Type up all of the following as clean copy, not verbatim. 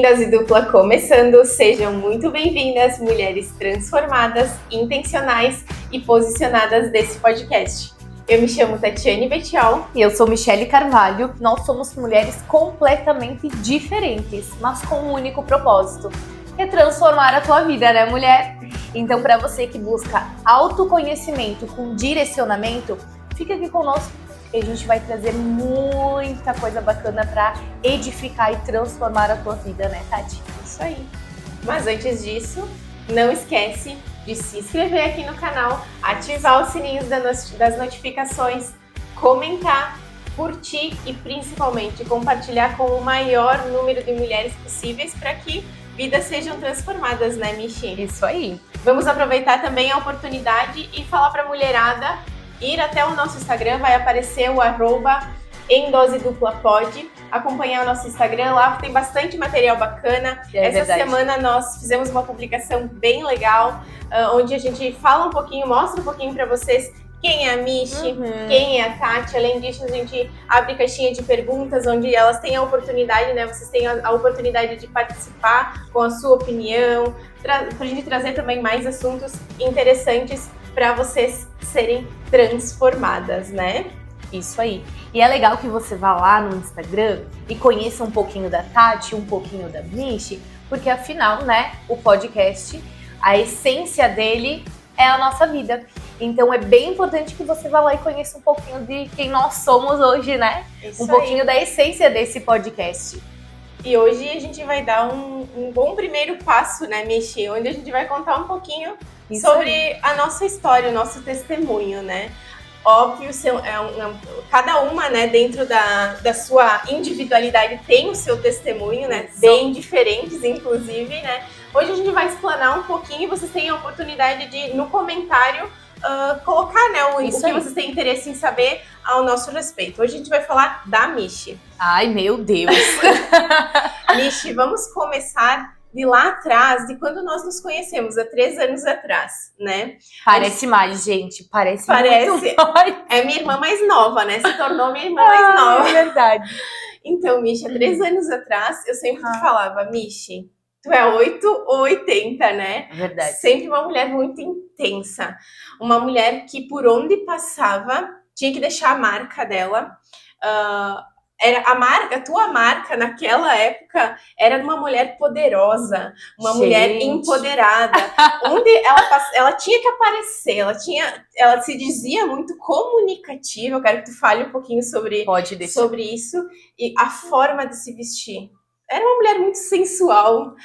Em Dose Dupla começando, sejam muito bem-vindas, mulheres transformadas, intencionais e posicionadas desse podcast. Eu me chamo Tatiane Betiol. E eu sou Michele Carvalho. Nós somos mulheres completamente diferentes, mas com um único propósito, que é transformar a tua vida, né, mulher? Então, para você que busca autoconhecimento com direcionamento, fica aqui conosco e a gente vai trazer muita coisa bacana para edificar e transformar a tua vida, né, Tati? Isso aí. Mas antes disso, não esquece de se inscrever aqui no canal, ativar os sininhos das notificações, comentar, curtir e principalmente compartilhar com o maior número de mulheres possíveis para que vidas sejam transformadas, né, Michi? Isso aí. Vamos aproveitar também a oportunidade e falar para a mulherada ir até o nosso Instagram, vai aparecer o @emdoseduplapod, acompanhar o nosso Instagram, lá tem bastante material bacana. Essa semana nós fizemos uma publicação bem legal, onde a gente fala um pouquinho, mostra um pouquinho para vocês quem é a Michi, quem é a Tati. Além disso, a gente abre caixinha de perguntas, onde elas têm a oportunidade, né? Vocês têm a oportunidade de participar com a sua opinião, pra gente trazer também mais assuntos interessantes para vocês serem transformadas, né? Isso aí. E é legal que você vá lá no Instagram e conheça um pouquinho da Tati, um pouquinho da Michi, porque afinal, né, o podcast, a essência dele é a nossa vida. Então é bem importante que você vá lá e conheça um pouquinho de quem nós somos hoje, né? Isso um pouquinho da essência desse podcast. E hoje a gente vai dar um bom primeiro passo, né, Michi? Onde a gente vai contar um pouquinho sobre a nossa história, o nosso testemunho, né? Óbvio, cada uma, né, dentro da sua individualidade tem o seu testemunho, né? Isso. Bem diferentes, inclusive, né? Hoje a gente vai explanar um pouquinho e vocês têm a oportunidade de, no comentário, colocar, né, o que vocês têm interesse em saber ao nosso respeito. Hoje a gente vai falar da Michi. Ai, meu Deus! Michi, vamos começar de lá atrás, de quando nós nos conhecemos, há 3 anos atrás, né? Parece mais, gente. Parece muito mais. É minha irmã mais nova, né? Se tornou minha irmã mais nova. É verdade. Então, Michi, há 3 anos atrás, eu sempre te falava, Michi, tu é 8 ou 80, né? É verdade. Sempre uma mulher muito intensa. Uma mulher que, por onde passava, tinha que deixar a marca dela. Era a tua marca naquela época era de uma mulher poderosa, uma mulher empoderada, onde ela tinha que aparecer, ela se dizia muito comunicativa. Eu quero que tu fale um pouquinho sobre isso e a forma de se vestir. Era uma mulher muito sensual.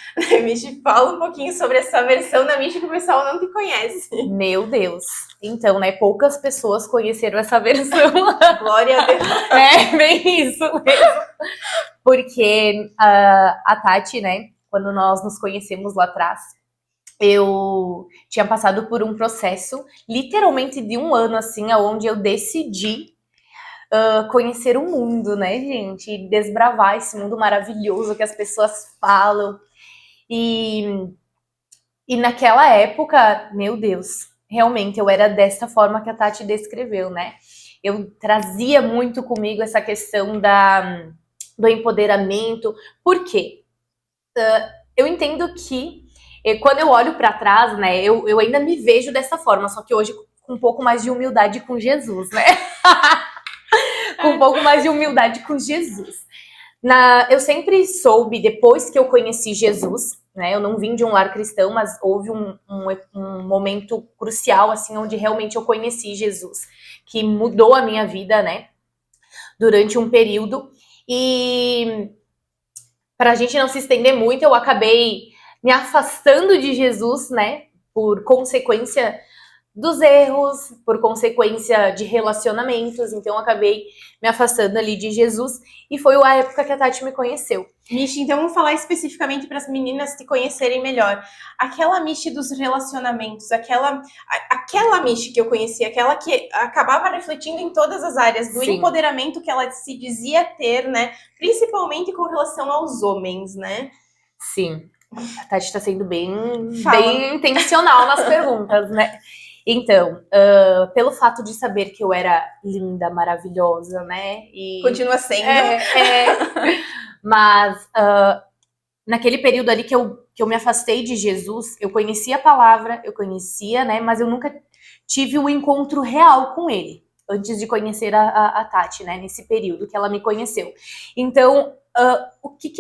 Michi, fala um pouquinho sobre essa versão da Michi que o pessoal não te conhece. Meu Deus. Então, né, poucas pessoas conheceram essa versão. Glória a Deus. É, bem isso mesmo. Porque a Tati, né, quando nós nos conhecemos lá atrás, eu tinha passado por um processo, literalmente de 1 ano, assim, onde eu decidi conhecer o mundo, né, gente? E desbravar esse mundo maravilhoso que as pessoas falam. E naquela época, meu Deus, realmente eu era dessa forma que a Tati descreveu, né? Eu trazia muito comigo essa questão do empoderamento. Por quê? Eu entendo que quando eu olho para trás, né, eu ainda me vejo dessa forma, só que hoje com um pouco mais de humildade com Jesus, né? Com um pouco mais de humildade com Jesus. Eu sempre soube, depois que eu conheci Jesus, né, eu não vim de um lar cristão, mas houve um momento crucial, assim, onde realmente eu conheci Jesus, que mudou a minha vida, né, durante um período. E para a gente não se estender muito, eu acabei me afastando de Jesus, né, por consequência dos erros, por consequência de relacionamentos. Então eu acabei me afastando ali de Jesus e foi a época que a Tati me conheceu. Michi, então vamos falar especificamente para as meninas te conhecerem melhor. Aquela Michi dos relacionamentos, aquela Michi que eu conheci, aquela que acabava refletindo em todas as áreas do empoderamento que ela se dizia ter, né? Principalmente com relação aos homens, né? Sim. A Tati está sendo bem intencional nas perguntas, né? Então, pelo fato de saber que eu era linda, maravilhosa, né? Continua sendo. Mas naquele período ali que eu me afastei de Jesus, eu conhecia a palavra, eu conhecia, né? Mas eu nunca tive um encontro real com ele, antes de conhecer a Tati, né? Nesse período que ela me conheceu. Então, o que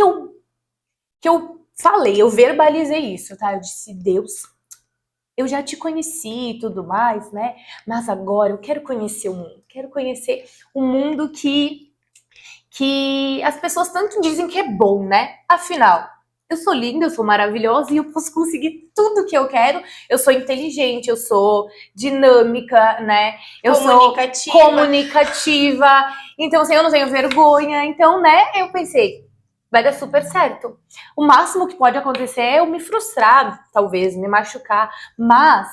eu falei, eu verbalizei isso, tá? Eu disse, Deus, eu já te conheci e tudo mais, né? Mas agora eu quero conhecer o mundo. Quero conhecer o mundo que as pessoas tanto dizem que é bom, né? Afinal, eu sou linda, eu sou maravilhosa e eu posso conseguir tudo que eu quero. Eu sou inteligente, eu sou dinâmica, né? Eu sou comunicativa. Então, assim, eu não tenho vergonha. Então, né, eu pensei, vai dar super certo. O máximo que pode acontecer é eu me frustrar, talvez, me machucar. Mas,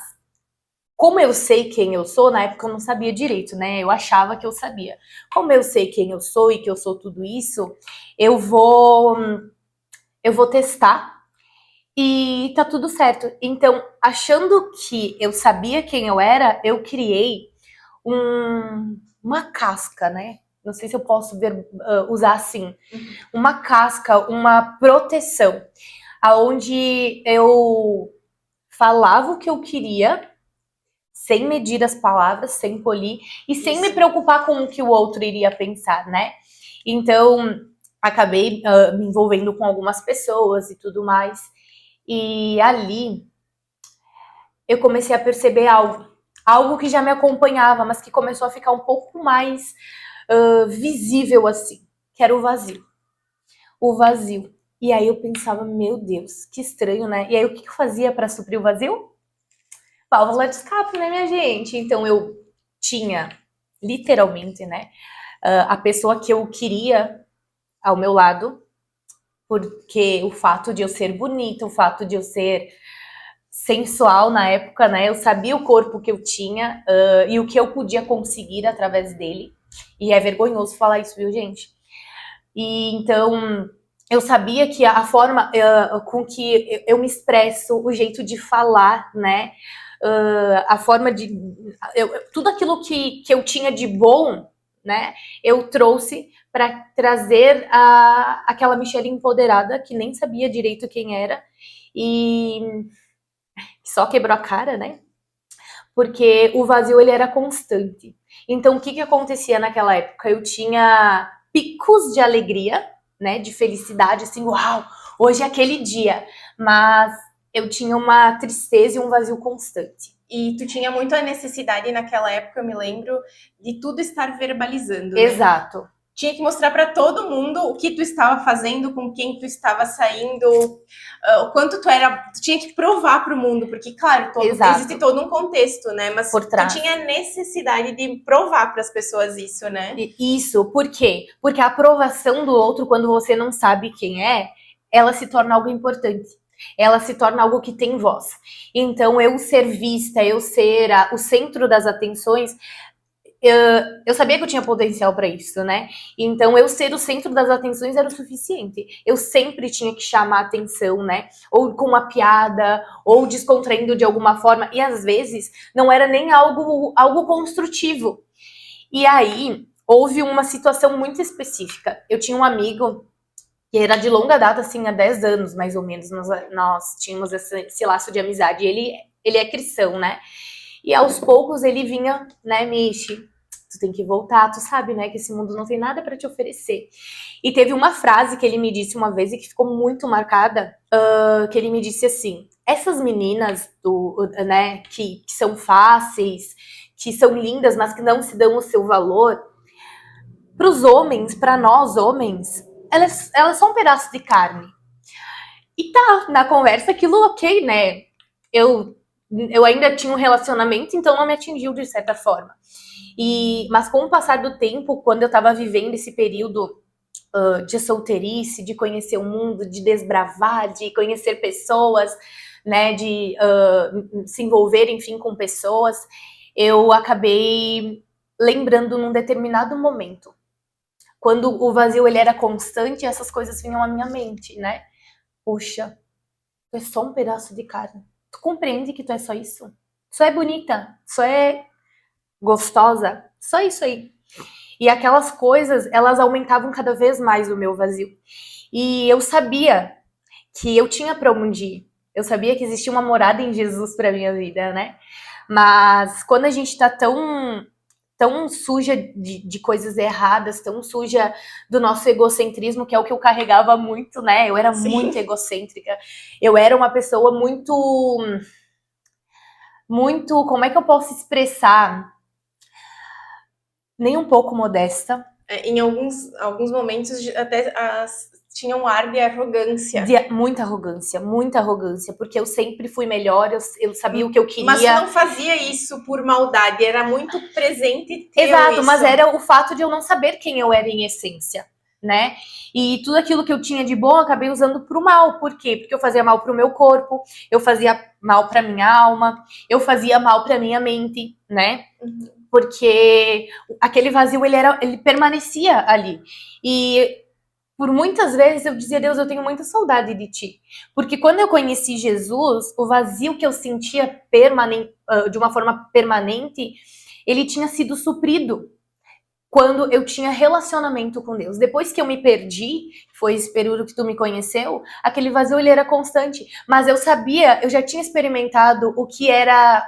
como eu sei quem eu sou, na época eu não sabia direito, né? Eu achava que eu sabia. Como eu sei quem eu sou e que eu sou tudo isso, eu vou testar e tá tudo certo. Então, achando que eu sabia quem eu era, eu criei uma casca, né? Não sei se eu posso usar assim. Uma casca, uma proteção, aonde eu falava o que eu queria, sem medir as palavras, sem polir e sem me preocupar com o que o outro iria pensar, né? Então, acabei me envolvendo com algumas pessoas e tudo mais. E ali eu comecei a perceber algo que já me acompanhava, mas que começou a ficar um pouco mais visível assim, que era o vazio. O vazio. E aí eu pensava, meu Deus, que estranho, né? E aí o que eu fazia para suprir o vazio? Válvula de escape, né, minha gente? Então eu tinha, literalmente, né, a pessoa que eu queria ao meu lado, porque o fato de eu ser bonita, o fato de eu ser sensual na época, né, eu sabia o corpo que eu tinha e o que eu podia conseguir através dele. E é vergonhoso falar isso, viu, gente? E então eu sabia que a forma com que eu me expresso, o jeito de falar, né? A forma de. Tudo aquilo que eu tinha de bom, né? Eu trouxe para trazer aquela Michelle empoderada, que nem sabia direito quem era, e só quebrou a cara, né? Porque o vazio ele era constante. Então, o que acontecia naquela época? Eu tinha picos de alegria, né, de felicidade, assim, uau, hoje é aquele dia. Mas eu tinha uma tristeza e um vazio constante. E tu tinha muito a necessidade naquela época, eu me lembro, de tudo estar verbalizando, né? Exato. Tinha que mostrar para todo mundo o que tu estava fazendo, com quem tu estava saindo, o quanto tu era. Tu tinha que provar para o mundo, porque, claro, existe todo um contexto, né? Mas por trás. Tu tinha necessidade de provar para as pessoas isso, né? Isso, por quê? Porque a aprovação do outro, quando você não sabe quem é, ela se torna algo importante. Ela se torna algo que tem voz. Então, eu ser vista, eu ser o centro das atenções, eu sabia que eu tinha potencial para isso, né? Então, eu ser o centro das atenções era o suficiente. Eu sempre tinha que chamar atenção, né? Ou com uma piada, ou descontraindo de alguma forma. E às vezes não era nem algo construtivo. E aí houve uma situação muito específica. Eu tinha um amigo que era de longa data, assim, há 10 anos, mais ou menos, nós tínhamos esse laço de amizade. Ele é cristão, né? E aos poucos ele vinha, né, Michi, tu tem que voltar, tu sabe, né, que esse mundo não tem nada para te oferecer. E teve uma frase que ele me disse uma vez e que ficou muito marcada, que ele me disse assim, essas meninas, né, que são fáceis, que são lindas, mas que não se dão o seu valor, para os homens, para nós homens, elas são um pedaço de carne. E tá, na conversa aquilo ok, né? Eu ainda tinha um relacionamento, então não me atingiu de certa forma. Mas com o passar do tempo, quando eu tava vivendo esse período de solteirice, de conhecer o mundo, de desbravar, de conhecer pessoas, né, de se envolver, enfim, com pessoas, eu acabei lembrando num determinado momento. Quando o vazio ele era constante, essas coisas vinham à minha mente, né? Puxa, tu é só um pedaço de carne. Tu compreende que tu é só isso? Tu só é bonita, só é gostosa, só isso aí. E aquelas coisas, elas aumentavam cada vez mais o meu vazio. E eu sabia que eu tinha para onde ir. Eu sabia que existia uma morada em Jesus para minha vida, né? Mas quando a gente tá tão suja de coisas erradas, tão suja do nosso egocentrismo, que é o que eu carregava muito, né? Eu era muito egocêntrica. Eu era uma pessoa muito, como é que eu posso expressar? Nem um pouco modesta. Em alguns momentos até tinha um ar de arrogância. Muita arrogância, porque eu sempre fui melhor, eu sabia o que eu queria. Mas tu não fazia isso por maldade, era muito presente teu. Exato, isso. mas era o fato de eu não saber quem eu era em essência, né? E tudo aquilo que eu tinha de bom, eu acabei usando pro mal. Por quê? Porque eu fazia mal pro meu corpo, eu fazia mal pra minha alma, eu fazia mal pra minha mente, né? Porque aquele vazio, ele permanecia ali. E por muitas vezes eu dizia, Deus, eu tenho muita saudade de ti. Porque quando eu conheci Jesus, o vazio que eu sentia de uma forma permanente, ele tinha sido suprido quando eu tinha relacionamento com Deus. Depois que eu me perdi, foi esse período que tu me conheceu, aquele vazio ele era constante. Mas eu sabia, eu já tinha experimentado o que era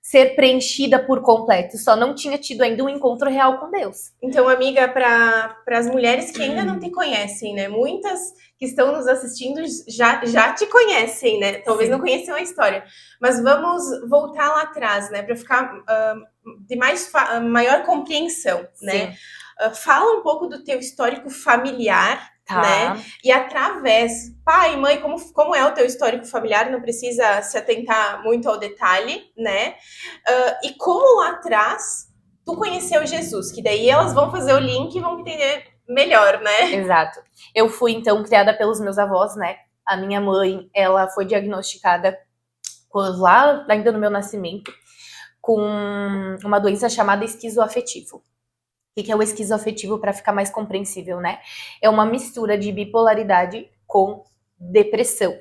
ser preenchida por completo. Só não tinha tido ainda um encontro real com Deus. Então, amiga, para as mulheres que ainda não te conhecem, né? Muitas que estão nos assistindo já te conhecem, né? Talvez não conheçam a história. Mas vamos voltar lá atrás, né? Para ficar de maior compreensão, né? Fala um pouco do teu histórico familiar, né? E através, pai, mãe, como é o teu histórico familiar, não precisa se atentar muito ao detalhe, né? E como lá atrás tu conheceu Jesus, que daí elas vão fazer o link e vão entender melhor, né? Exato. Eu fui, então, criada pelos meus avós, né? A minha mãe, ela foi diagnosticada lá, ainda no meu nascimento, com uma doença chamada esquizoafetivo. O que é o esquizoafetivo, para ficar mais compreensível, né? É uma mistura de bipolaridade com depressão.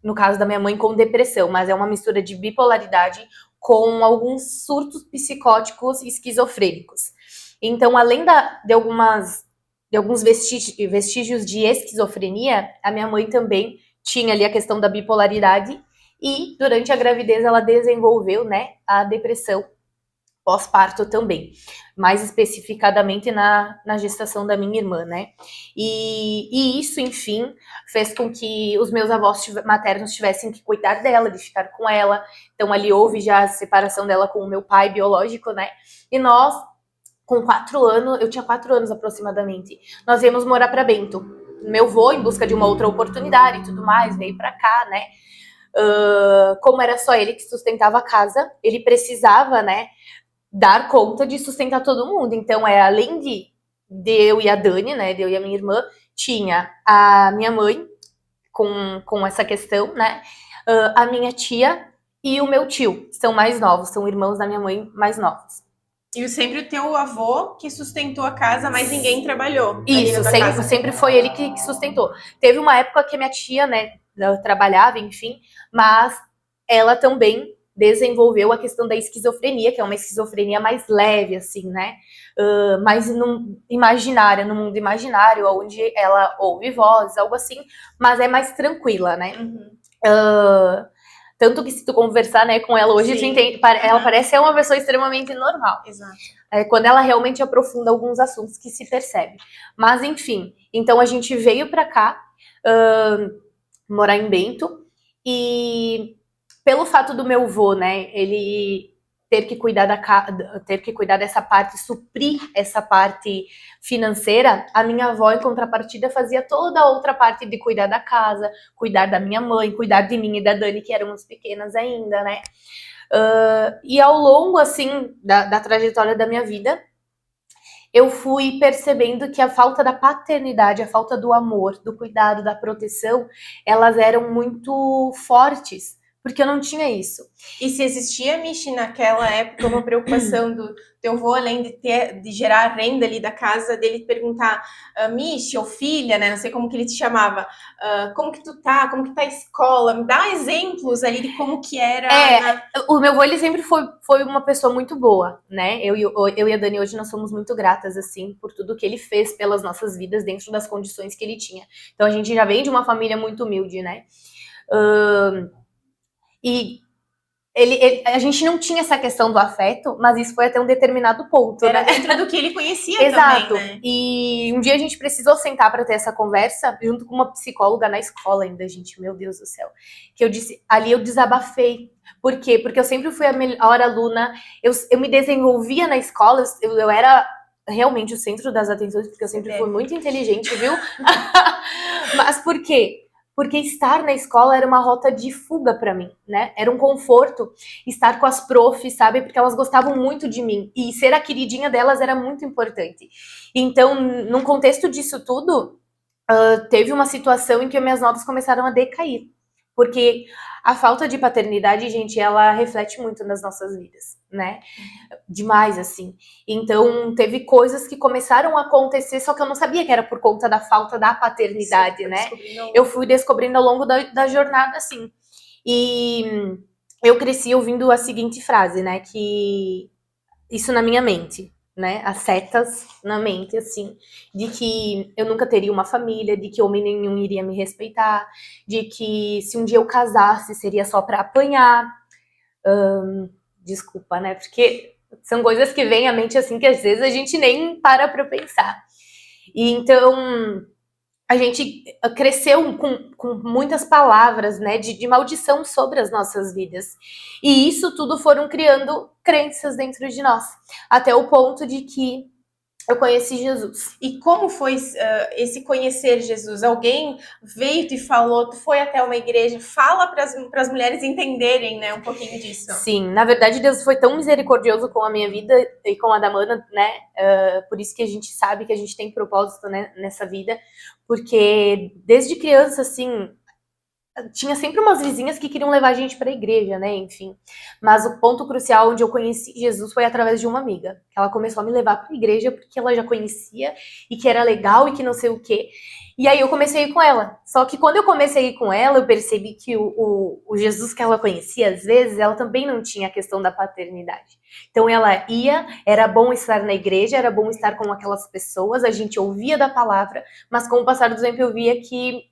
No caso da minha mãe, com depressão, mas é uma mistura de bipolaridade com alguns surtos psicóticos esquizofrênicos. Então, além de alguns vestígios de esquizofrenia, a minha mãe também tinha ali a questão da bipolaridade e, durante a gravidez, ela desenvolveu, né, a depressão pós-parto também, mais especificadamente na gestação da minha irmã, né? E isso, enfim, fez com que os meus avós maternos tivessem que cuidar dela, de ficar com ela. Então, ali houve já a separação dela com o meu pai biológico, né? E nós, com 4 anos, eu tinha 4 anos aproximadamente, nós íamos morar para Bento. Meu avô, em busca de uma outra oportunidade e tudo mais, veio para cá, né? Como era só ele que sustentava a casa, ele precisava, né, dar conta de sustentar todo mundo. Então, além de eu e a Dani, né, de eu e a minha irmã, tinha a minha mãe com essa questão, né, a minha tia e o meu tio, são mais novos, são irmãos da minha mãe mais novos. E sempre o teu avô que sustentou a casa, mas ninguém trabalhou. Isso, sempre foi ele que sustentou. Teve uma época que a minha tia, né, trabalhava, enfim, mas ela também desenvolveu a questão da esquizofrenia, que é uma esquizofrenia mais leve, assim, né? Mais no mundo imaginário, onde ela ouve vozes, algo assim, mas é mais tranquila, né? Tanto que se tu conversar, né, com ela hoje, tu entende, ela parece ser uma pessoa extremamente normal. Exato. Quando ela realmente aprofunda alguns assuntos que se percebe. Mas, enfim, então a gente veio pra cá, morar em Bento, e pelo fato do meu avô, né, ele ter que cuidar dessa parte, suprir essa parte financeira, a minha avó, em contrapartida, fazia toda a outra parte de cuidar da casa, cuidar da minha mãe, cuidar de mim e da Dani, que éramos pequenas ainda, né? E ao longo, assim, da trajetória da minha vida, eu fui percebendo que a falta da paternidade, a falta do amor, do cuidado, da proteção, elas eram muito fortes porque eu não tinha isso. E se existia, Michi, naquela época, uma preocupação do teu avô, além de gerar a renda ali da casa, dele perguntar, Michi, ou filha, né, não sei como que ele te chamava, como que tu tá, como que tá a escola, me dá exemplos ali de como que era. O meu avô, ele sempre foi uma pessoa muito boa, né? Eu e a Dani hoje nós somos muito gratas, assim, por tudo que ele fez pelas nossas vidas dentro das condições que ele tinha. Então a gente já vem de uma família muito humilde, né? E a gente não tinha essa questão do afeto, mas isso foi até um determinado ponto, Era né? dentro do que ele conhecia Exato. também, né? E um dia a gente precisou sentar para ter essa conversa junto com uma psicóloga na escola ainda, gente, meu Deus do céu. Que eu disse, ali eu desabafei. Por quê? Porque eu sempre fui a melhor aluna, eu me desenvolvia na escola, eu era realmente o centro das atenções, porque eu sempre fui muito inteligente, viu? Mas por quê? Porque estar na escola era uma rota de fuga para mim, né? Era um conforto estar com as profs, sabe? Porque elas gostavam muito de mim. E ser a queridinha delas era muito importante. Então, num contexto disso tudo, teve uma situação em que minhas notas começaram a decair. Porque a falta de paternidade, gente, ela reflete muito nas nossas vidas, né? Demais, assim. Então, teve coisas que começaram a acontecer, só que eu não sabia que era por conta da falta da paternidade, Sim, né? Eu fui descobrindo ao longo da jornada, assim. E eu cresci ouvindo a seguinte frase, né? Que isso na minha mente, né? As setas na mente, assim, de que eu nunca teria uma família, de que homem nenhum iria me respeitar, de que se um dia eu casasse seria só pra apanhar. Desculpa, né? Porque são coisas que vêm à mente assim que às vezes a gente nem para pra pensar. E então a gente cresceu com muitas palavras, né, de maldição sobre as nossas vidas. E isso tudo foram criando crenças dentro de nós, até o ponto de que eu conheci Jesus. E como foi esse conhecer Jesus? Alguém veio e te falou, tu foi até uma igreja, fala para as mulheres entenderem, né, um pouquinho disso. Sim, na verdade Deus foi tão misericordioso com a minha vida e com a da Mana, né, por isso que a gente sabe que a gente tem propósito, né, nessa vida, porque desde criança, assim, tinha sempre umas vizinhas que queriam levar a gente para a igreja, né, enfim. Mas o ponto crucial onde eu conheci Jesus foi através de uma amiga. Ela começou a me levar para a igreja porque ela já conhecia e que era legal e que não sei o quê. E aí eu comecei a ir com ela. Só que quando eu comecei a ir com ela, eu percebi que o Jesus que ela conhecia, às vezes, ela também não tinha a questão da paternidade. Então ela ia, era bom estar na igreja, era bom estar com aquelas pessoas, a gente ouvia da palavra, mas com o passar do tempo eu via que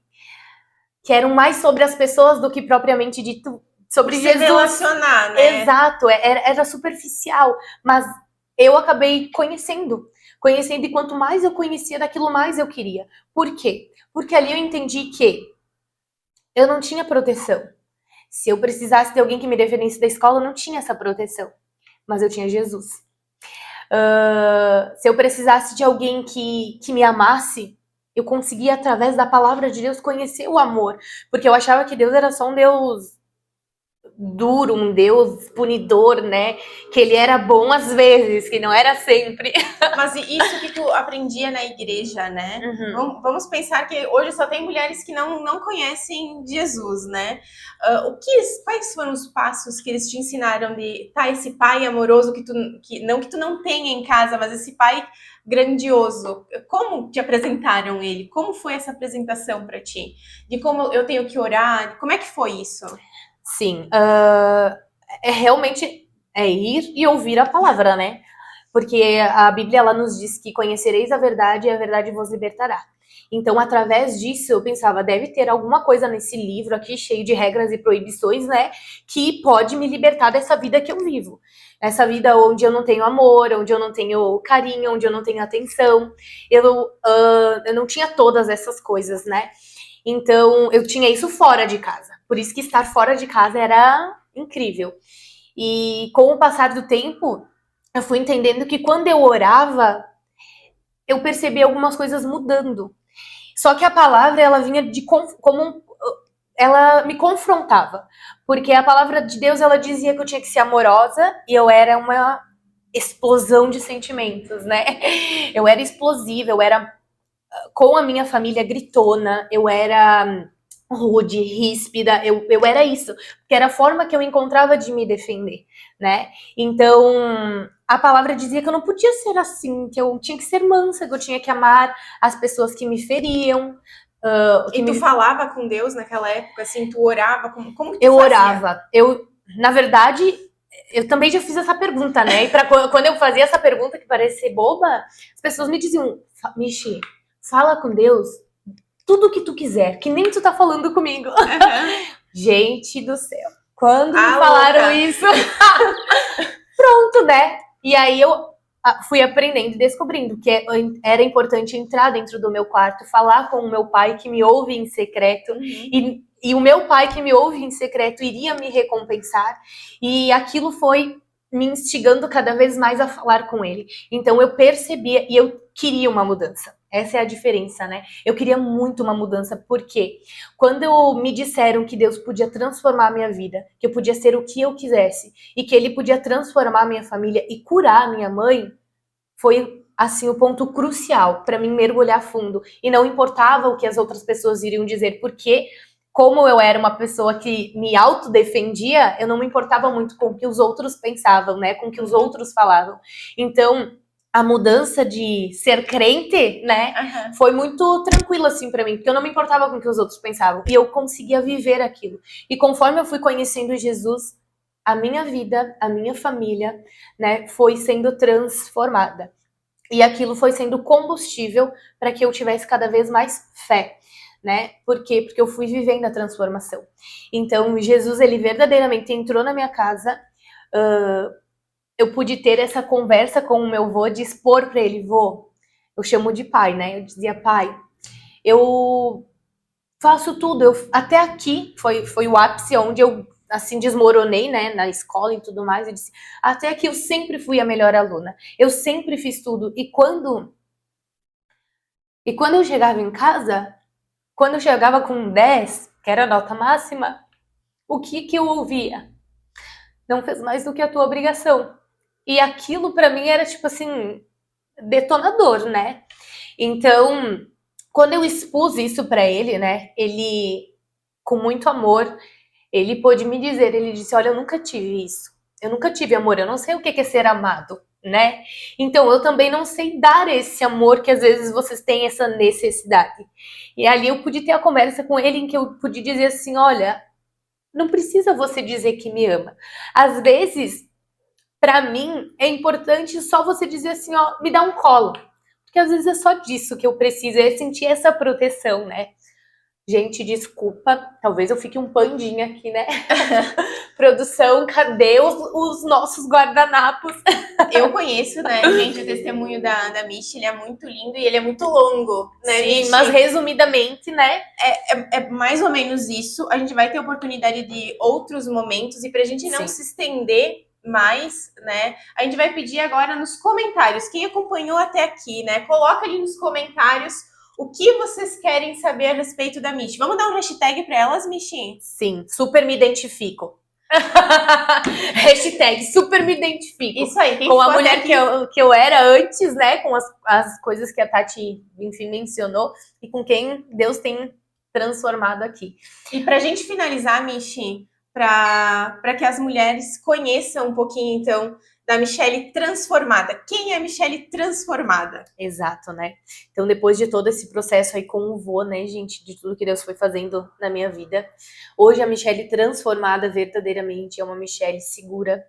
eram mais sobre as pessoas do que propriamente dito sobre Jesus. Se relacionar, né? Exato, era superficial, mas eu acabei conhecendo e quanto mais eu conhecia daquilo, mais eu queria. Por quê? Porque ali eu entendi que eu não tinha proteção. Se eu precisasse de alguém que me defendesse da escola, eu não tinha essa proteção, mas eu tinha Jesus. Se eu precisasse de alguém que me amasse, eu conseguia, através da palavra de Deus, conhecer o amor. Porque eu achava que Deus era só um Deus duro, um Deus punidor, né? Que ele era bom às vezes, que não era sempre. Mas isso que tu aprendia na igreja, né? Uhum. Vamos pensar que hoje só tem mulheres que não conhecem Jesus, né? Quais foram os passos que eles te ensinaram de esse pai amoroso que tu não tenha em casa, mas esse pai grandioso? Como te apresentaram ele? Como foi essa apresentação para ti? De como eu tenho que orar? Como é que foi isso? Sim, realmente ir e ouvir a palavra, né? Porque a Bíblia ela nos diz que conhecereis a verdade e a verdade vos libertará. Então, através disso, eu pensava, deve ter alguma coisa nesse livro aqui, cheio de regras e proibições, né? Que pode me libertar dessa vida que eu vivo. Essa vida onde eu não tenho amor, onde eu não tenho carinho, onde eu não tenho atenção. Eu não tinha todas essas coisas, né? Então, eu tinha isso fora de casa. Por isso que estar fora de casa era incrível. E com o passar do tempo, eu fui entendendo que quando eu orava, eu percebi algumas coisas mudando. Só que a palavra, ela vinha ela me confrontava. Porque a palavra de Deus, ela dizia que eu tinha que ser amorosa e eu era uma explosão de sentimentos, né? Eu era explosiva, eu era com a minha família gritona, eu era rude, ríspida, eu era isso, porque era a forma que eu encontrava de me defender, né? Então, a palavra dizia que eu não podia ser assim, que eu tinha que ser mansa, que eu tinha que amar as pessoas que me feriam. E tu falava com Deus naquela época, assim, tu orava, como que tu Eu fazia? orava, na verdade, eu também já fiz essa pergunta, né? E quando eu fazia essa pergunta que parece ser boba, as pessoas me diziam, Michi, fala com Deus tudo o que tu quiser, que nem tu tá falando comigo. Gente do céu. Quando me falaram louca. isso, pronto, né? E aí eu fui aprendendo e descobrindo que era importante entrar dentro do meu quarto, falar com o meu pai que me ouve em secreto, e o meu pai que me ouve em secreto iria me recompensar, e aquilo foi me instigando cada vez mais a falar com ele. Então eu percebia e eu queria uma mudança. Essa é a diferença, né? Eu queria muito uma mudança, porque quando me disseram que Deus podia transformar a minha vida, que eu podia ser o que eu quisesse, e que Ele podia transformar a minha família e curar a minha mãe, foi assim o ponto crucial para mim mergulhar fundo. E não importava o que as outras pessoas iriam dizer, porque como eu era uma pessoa que me autodefendia, eu não me importava muito com o que os outros pensavam, né? Com o que os outros falavam. Então, a mudança de ser crente, né, foi muito tranquila assim para mim, porque eu não me importava com o que os outros pensavam e eu conseguia viver aquilo. E conforme eu fui conhecendo Jesus, a minha vida, a minha família, né, foi sendo transformada. E aquilo foi sendo combustível para que eu tivesse cada vez mais fé, né? Por quê? Porque eu fui vivendo a transformação. Então, Jesus, ele verdadeiramente entrou na minha casa. Eu pude ter essa conversa com o meu vô, de expor para ele, vô, eu chamo de pai, né? Eu dizia, pai, eu faço tudo, até aqui foi o ápice onde eu assim desmoronei, né, na escola e tudo mais. Eu disse, até aqui eu sempre fui a melhor aluna, eu sempre fiz tudo. E quando eu chegava em casa, quando eu chegava com 10, que era a nota máxima, o que eu ouvia? Não fez mais do que a tua obrigação. E aquilo para mim era tipo assim, detonador, né? Então, quando eu expus isso para ele, né, ele, com muito amor, ele pôde me dizer, ele disse, olha, eu nunca tive isso. Eu nunca tive amor, eu não sei o que é ser amado, né? Então, eu também não sei dar esse amor que às vezes vocês têm essa necessidade. E ali eu pude ter a conversa com ele em que eu pude dizer assim, olha, não precisa você dizer que me ama. Às vezes, para mim, é importante só você dizer assim, ó, me dá um colo. Porque às vezes é só disso que eu preciso, é sentir essa proteção, né? Gente, desculpa, talvez eu fique um pandinha aqui, né? Produção, cadê os nossos guardanapos? Eu conheço, né, gente, o testemunho da Michi, ele é muito lindo e ele é muito longo, né, Sim, Michi? mas resumidamente, né? É mais ou menos isso. A gente vai ter oportunidade de outros momentos e pra gente não se estender mais, né, a gente vai pedir agora nos comentários, quem acompanhou até aqui, né, coloca ali nos comentários o que vocês querem saber a respeito da Michi. Vamos dar um hashtag para elas, Michi? Sim, super me identifico. Hashtag super me identifico. Isso aí. Com a mulher que eu era antes, né? Com as coisas que a Tati, enfim, mencionou. E com quem Deus tem transformado aqui. E pra gente finalizar, Michi, para que as mulheres conheçam um pouquinho, então, da Michelle transformada. Quem é a Michelle transformada? Exato, né? Então, depois de todo esse processo aí com o vô, né, gente, de tudo que Deus foi fazendo na minha vida, hoje a Michelle transformada verdadeiramente é uma Michelle segura,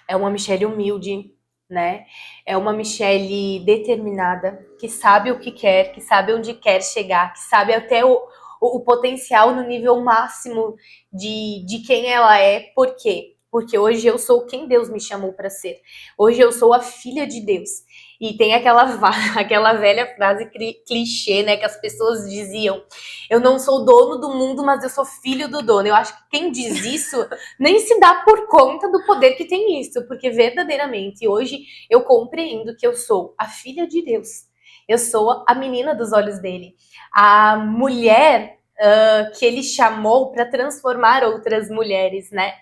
é uma Michelle humilde, né? É uma Michelle determinada, que sabe o que quer, que sabe onde quer chegar, que sabe até o potencial no nível máximo de quem ela é. Por quê? Porque hoje eu sou quem Deus me chamou para ser. Hoje eu sou a filha de Deus. E tem aquela velha frase clichê, né, que as pessoas diziam: eu não sou dono do mundo, mas eu sou filho do dono. Eu acho que quem diz isso nem se dá por conta do poder que tem isso, porque verdadeiramente hoje eu compreendo que eu sou a filha de Deus. Eu sou a menina dos olhos dele, a mulher que ele chamou para transformar outras mulheres, né?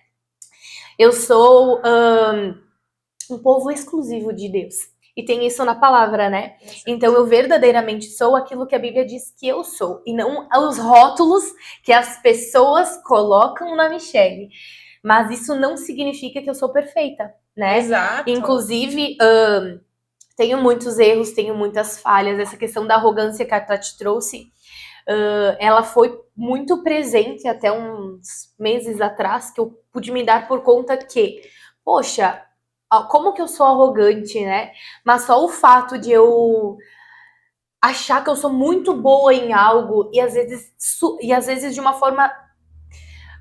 Eu sou um povo exclusivo de Deus. e tem isso na palavra, né? Então eu verdadeiramente sou aquilo que a Bíblia diz que eu sou, e não os rótulos que as pessoas colocam na Michelle. Mas isso não significa que eu sou perfeita, né? Exato. Inclusive, tenho muitos erros, tenho muitas falhas. Essa questão da arrogância que a Tati trouxe, ela foi muito presente até uns meses atrás, que eu pude me dar por conta que, poxa, como que eu sou arrogante, né? Mas só o fato de eu achar que eu sou muito boa em algo e às vezes de uma forma,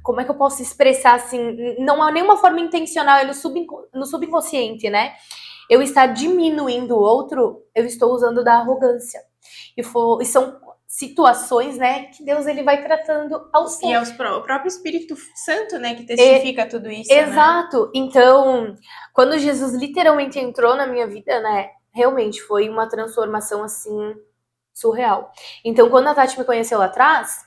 como é que eu posso expressar assim, não há nenhuma forma intencional, é no subconsciente, né? Eu estar diminuindo o outro, eu estou usando da arrogância. E são situações, né, que Deus ele vai tratando aos poucos. E é o próprio Espírito Santo, né, que testifica tudo isso, exato. Né? Então, quando Jesus literalmente entrou na minha vida, né, realmente foi uma transformação, assim, surreal. Então, quando a Tati me conheceu lá atrás,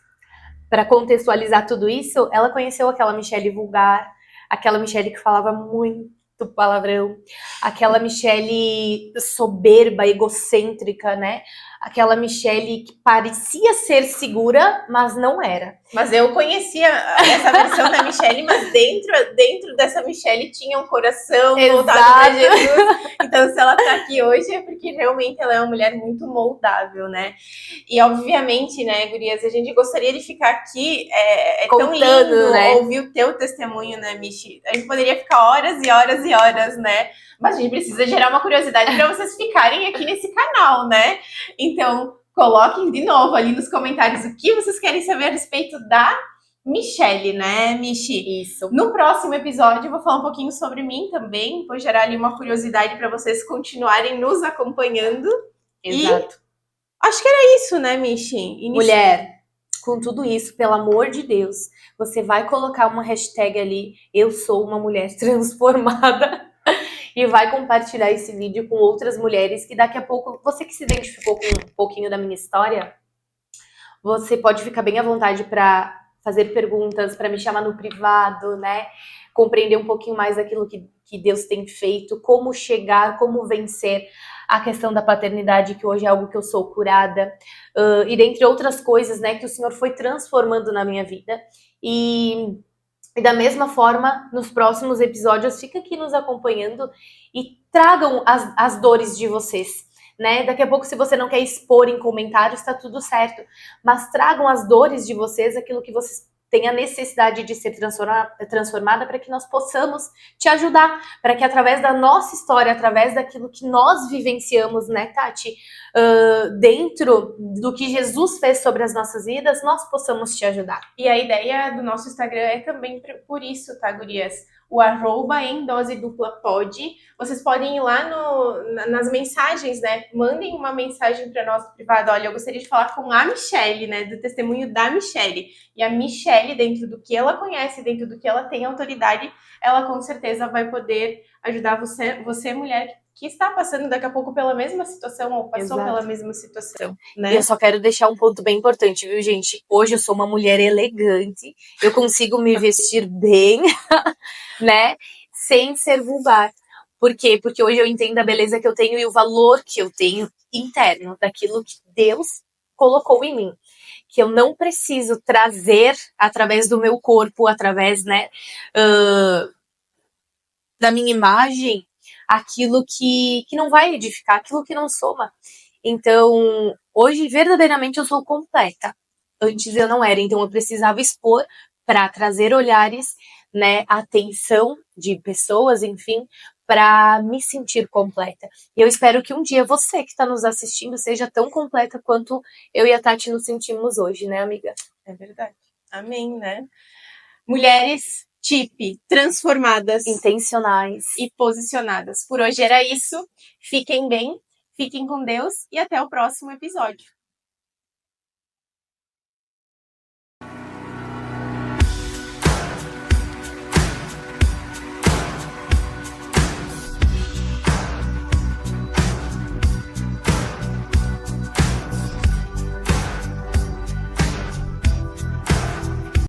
para contextualizar tudo isso, ela conheceu aquela Michelle vulgar, aquela Michelle que falava muito palavrão, aquela Michelle soberba, egocêntrica, né? Aquela Michelle que parecia ser segura, mas não era. Mas eu conhecia essa versão da Michelle, mas dentro dessa Michelle tinha um coração voltado para Jesus. Então, se ela tá aqui hoje é porque realmente ela é uma mulher muito moldável, né? E obviamente, né, gurias, a gente gostaria de ficar aqui contando, tão lindo, né? Ouvir o teu testemunho, né, Michi? A gente poderia ficar horas e horas e horas, né? Mas a gente precisa gerar uma curiosidade para vocês ficarem aqui nesse canal, né? Então, coloquem de novo ali nos comentários o que vocês querem saber a respeito da Michelle, né, Michi? Isso. No próximo episódio eu vou falar um pouquinho sobre mim também, vou gerar ali uma curiosidade para vocês continuarem nos acompanhando. Exato. E acho que era isso, né, Michi? Mulher, com tudo isso, pelo amor de Deus, você vai colocar uma hashtag ali, eu sou uma mulher transformada, e vai compartilhar esse vídeo com outras mulheres que daqui a pouco, você que se identificou com um pouquinho da minha história, você pode ficar bem à vontade para fazer perguntas, para me chamar no privado, né? Compreender um pouquinho mais daquilo que Deus tem feito, como chegar, como vencer a questão da paternidade, que hoje é algo que eu sou curada, e dentre outras coisas, né, que o Senhor foi transformando na minha vida. E da mesma forma, nos próximos episódios, fica aqui nos acompanhando e tragam as dores de vocês, né? Daqui a pouco, se você não quer expor em comentários, tá tudo certo. Mas tragam as dores de vocês, aquilo que vocês têm a necessidade de ser transformada, para que nós possamos te ajudar, para que através da nossa história, através daquilo que nós vivenciamos, né, Tati, dentro do que Jesus fez sobre as nossas vidas, nós possamos te ajudar. E a ideia do nosso Instagram é também por isso, tá, gurias? O @emdosedupla_pod. Vocês podem ir lá nas mensagens, né? Mandem uma mensagem para nós no privado. Olha, eu gostaria de falar com a Michelle, né? Do testemunho da Michelle. E a Michelle, dentro do que ela conhece, dentro do que ela tem autoridade, ela com certeza vai poder ajudar você mulher que está passando daqui a pouco pela mesma situação ou passou Exato. pela mesma situação, né? E eu só quero deixar um ponto bem importante, viu, gente? Hoje eu sou uma mulher elegante, eu consigo me vestir bem, né? Sem ser vulgar. Por quê? Porque hoje eu entendo a beleza que eu tenho e o valor que eu tenho interno, daquilo que Deus colocou em mim. Que eu não preciso trazer através do meu corpo, através, né, da minha imagem, aquilo que não vai edificar, aquilo que não soma. Então, hoje, verdadeiramente, eu sou completa. Antes eu não era, então eu precisava expor para trazer olhares, né, atenção de pessoas, enfim, para me sentir completa. E eu espero que um dia você que está nos assistindo seja tão completa quanto eu e a Tati nos sentimos hoje, né, amiga? É verdade. Amém, né? Mulheres transformadas, intencionais e posicionadas. Por hoje era isso. Fiquem bem, fiquem com Deus e até o próximo episódio.